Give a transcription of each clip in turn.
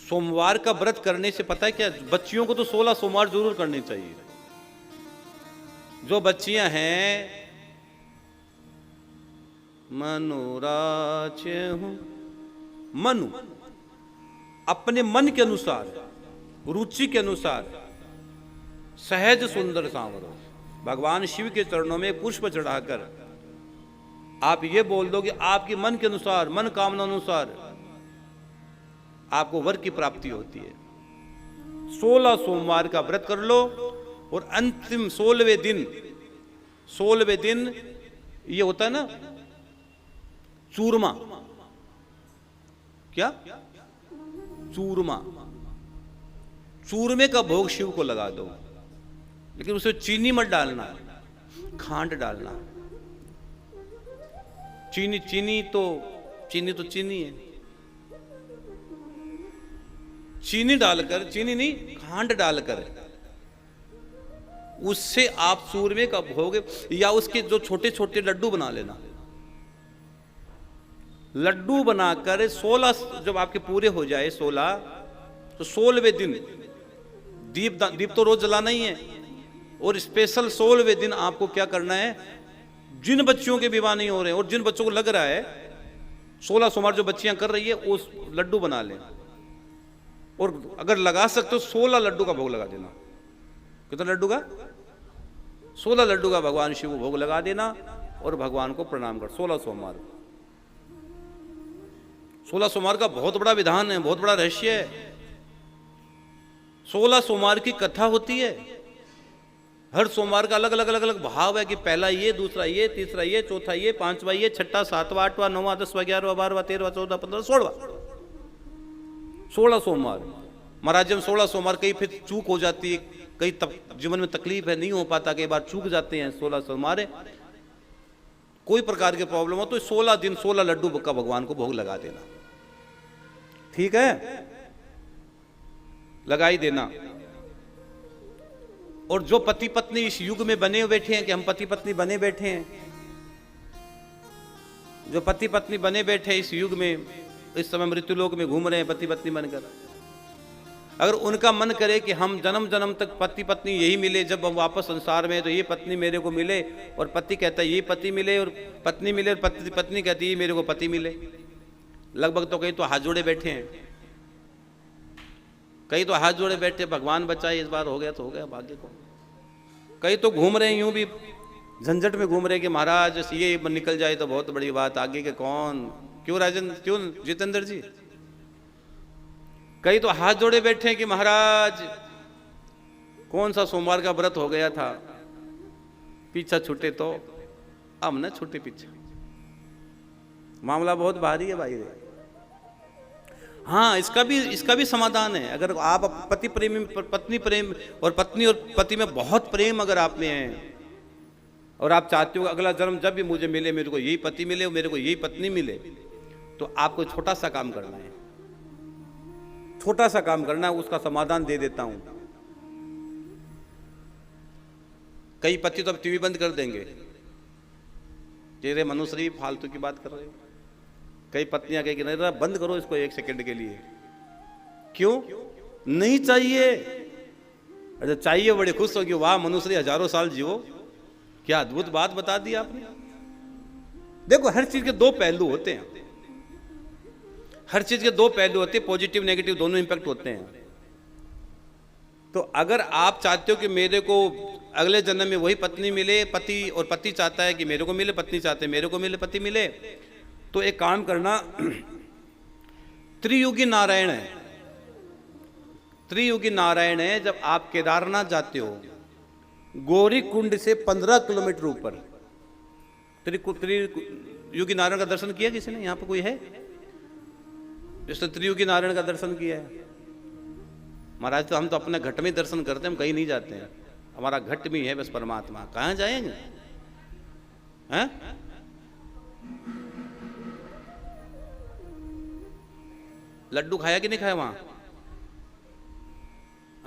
सोमवार का व्रत करने से पता है क्या, बच्चियों को तो 16 सोमवार जरूर करने चाहिए। जो बच्चियां हैं, मनोराज्य हूं, मनु अपने मन के अनुसार, रुचि के अनुसार सहज सुंदर सांवरो भगवान शिव के चरणों में पुष्प चढ़ाकर आप ये बोल दो कि आपके मन के अनुसार, मन कामना अनुसार आपको वर की प्राप्ति होती है। 16 सोमवार का व्रत कर लो और अंतिम 16वें दिन ये होता है ना चूरमा, क्या चूरमा, चूरमे का भोग शिव को लगा दो, लेकिन उसमें चीनी मत डालना, खांड डालना। चीनी तो चीनी है, चीनी डालकर, चीनी नहीं खांड डालकर उससे आप चूरमे का भोग, या उसके जो छोटे छोटे लड्डू बना लेना। लड्डू बनाकर 16 जब आपके पूरे हो जाए 16, तो 16वें दिन दीप तो रोज जलाना ही है, और स्पेशल 16वें दिन आपको क्या करना है, जिन बच्चियों के विवाह नहीं हो रहे हैं और जिन बच्चों को लग रहा है 16 सोमवार जो बच्चियां कर रही है, उस लड्डू बना लें, और अगर लगा सकते हो 16 लड्डू का भोग लगा देना। कितना लड्डू का? 16 लड्डू का भगवान शिव को भोग लगा देना और भगवान को प्रणाम कर। 16 सोमवार, 16 सोमवार का बहुत बड़ा विधान है, बहुत बड़ा रहस्य है। 16 सोमवार की कथा होती है, हर सोमवार का अलग अलग भाव है कि पहला ये, दूसरा ये, तीसरा ये, चौथा ये, पांचवा ये, छठा, सातवां, आठवां, नौवां, 10वां, 11वां, 12वां, 13वां, 14वां, 15वां, 16वां। 16 सोमवार महाराज, जब 16 सोमवार कई फिर चूक हो जाती है, कई जीवन में तकलीफ है, नहीं हो पाता, कई बार चूक जाते हैं 16 सोमवार, कोई प्रकार की प्रॉब्लम हो तो 16 दिन 16 लड्डू का भगवान को भोग लगा देना। ठीक है, लगाई देना। और जो पति पत्नी इस युग में बने बैठे हैं, कि हम पति पत्नी बने बैठे हैं, जो पति पत्नी बने बैठे हैं इस युग में, इस समय मृत्युलोक में घूम रहे हैं पति पत्नी बनकर, अगर उनका मन करे कि हम जन्म जन्म तक पति पत्नी यही मिले, जब हम वापस संसार में तो ये पत्नी मेरे को मिले, और पति कहता है ये पति मिले, और पत्नी मिले, और पत्नी कहती है मेरे को पति मिले, लगभग तो कई तो हाथ जोड़े बैठे हैं, कई तो हाथ जोड़े बैठे, भगवान बचाए, इस बार हो गया तो हो गया, भाग्य को। कई तो घूम रहे हैं यूं भी झंझट में घूम रहे कि महाराज ये निकल जाए तो बहुत बड़ी बात, आगे के कौन, क्यों राजन, क्यों जितेंद्र जी। कई तो हाथ जोड़े बैठे हैं कि महाराज कौन सा सोमवार का व्रत हो गया था, पीछा छूटे तो अब न छूटे पीछे, मामला बहुत भारी है भाई। हाँ, इसका भी समाधान है। अगर आप पति प्रेमी, पत्नी प्रेम, और पत्नी और पति में बहुत प्रेम अगर आप में है, और आप चाहते हो अगला जन्म जब भी मुझे मिले मेरे को यही पति मिले, मेरे को यही पत्नी मिले, तो आपको छोटा सा काम करना है, छोटा सा काम करना है, उसका समाधान दे देता हूं। कई पति तो अब टीवी बंद कर देंगे, तेरे मनुश्री फालतू की बात कर रहे हो। कई पत्नियां कहेगी नहीं बंद करो इसको 1 सेकंड के लिए, क्यों नहीं चाहिए? अच्छा चाहिए, बड़े खुश होगी, वाह मनुश्री हजारों साल जियो, क्या अद्भुत बात बता दी आपने। देखो हर चीज के 2 पहलू होते हैं, हर चीज के 2 पहलू होते हैं, पॉजिटिव नेगेटिव दोनों इंपैक्ट होते हैं। तो अगर आप चाहते हो कि मेरे को अगले जन्म में वही पत्नी मिले, पति, और पति चाहता है कि मेरे को मिले, पत्नी चाहते हैं मेरे को मिले, पति मिले, तो एक काम करना, त्रियुगी नारायण है, त्रियुगी नारायण है। जब आप केदारनाथ जाते हो, गौरी कुंड से 15 किलोमीटर ऊपर त्रियुगी नारायण का दर्शन किया किसी ने? यहां पर कोई है जिसने त्रियुगी नारायण का दर्शन किया है? महाराज तो हम तो अपने घट में दर्शन करते हैं, हम कहीं नहीं जाते हैं, हमारा घट में है बस परमात्मा, कहां जाएंगे हैं? लड्डू खाया कि नहीं खाया वहां?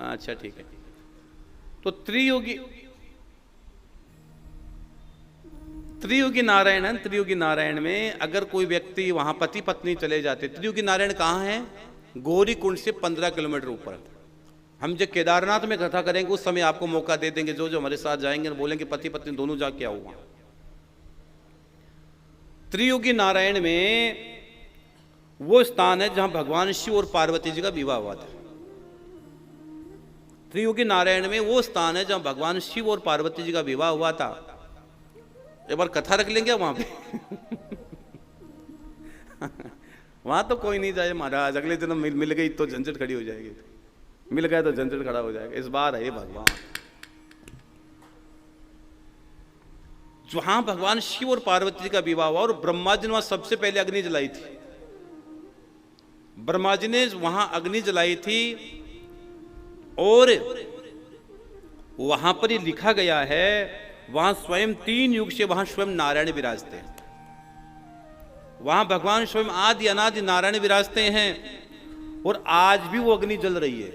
अच्छा ठीक है। तो त्रियुगी नारायण है। त्रियुगी नारायण में अगर कोई व्यक्ति वहां पति पत्नी चले जाते, त्रियुगी नारायण कहाँ है? गौरी कुंड से 15 किलोमीटर ऊपर। हम जब केदारनाथ में कथा करेंगे उस समय आपको मौका दे देंगे, जो जो हमारे साथ जाएंगे बोलेंगे पति पत्नी दोनों जाके आओ वहां। त्रियुगी नारायण में वो स्थान है जहां भगवान शिव और पार्वती जी का विवाह हुआ था। त्रियुगी नारायण में वो स्थान है जहां भगवान शिव और पार्वती जी का विवाह हुआ था। एक बार कथा रख लेंगे वहां पे वहां तो कोई नहीं जाए महाराज, अगले दिन मिल गई तो झंझट खड़ी हो जाएगी, मिल गया तो झंझट खड़ा हो जाएगा। इस बार है भगवान जहां भगवान शिव और पार्वती जी का विवाह हुआ, और ब्रह्मा जी ने वहां सबसे पहले अग्नि जलाई थी। ब्रह्मा जी ने वहां अग्नि जलाई थी, और वहां पर ये लिखा गया है, वहां स्वयं 3 युग से वहां स्वयं नारायण विराजते हैं। वहां भगवान स्वयं आदि अनादि नारायण विराजते हैं, और आज भी वो अग्नि जल रही है।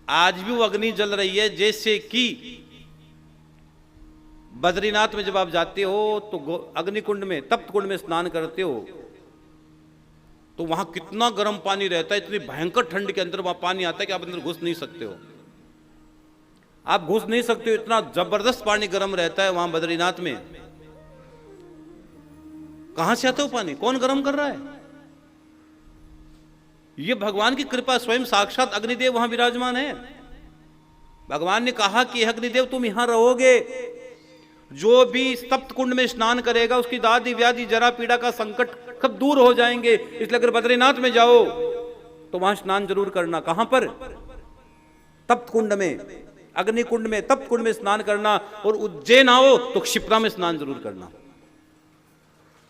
आज भी वो अग्नि जल रही है। जैसे कि बद्रीनाथ में जब आप जाते हो तो अग्नि कुंड में, तप्त कुंड में स्नान करते हो, तो वहां कितना गर्म पानी रहता है, इतनी भयंकर ठंड के अंदर वहां पानी आता है कि आप अंदर घुस नहीं सकते हो। आप घुस नहीं सकते हो, इतना जबरदस्त पानी गर्म रहता है वहां बद्रीनाथ में। कहां से आता हो पानी, कौन गर्म कर रहा है? ये भगवान की कृपा, स्वयं साक्षात अग्निदेव वहां विराजमान है। भगवान ने कहा कि अग्निदेव तुम यहां रहोगे, जो भी तप्त कुंड में स्नान करेगा उसकी दादी व्याधि जरा पीड़ा का संकट कब दूर हो जाएंगे। इसलिए अगर बद्रीनाथ में जाओ तो वहां स्नान जरूर करना। कहां पर? तप्त कुंड में, अग्नि कुंड में, तप्त कुंड में स्नान करना। और उज्जैन आओ तो क्षिप्रा में स्नान जरूर करना।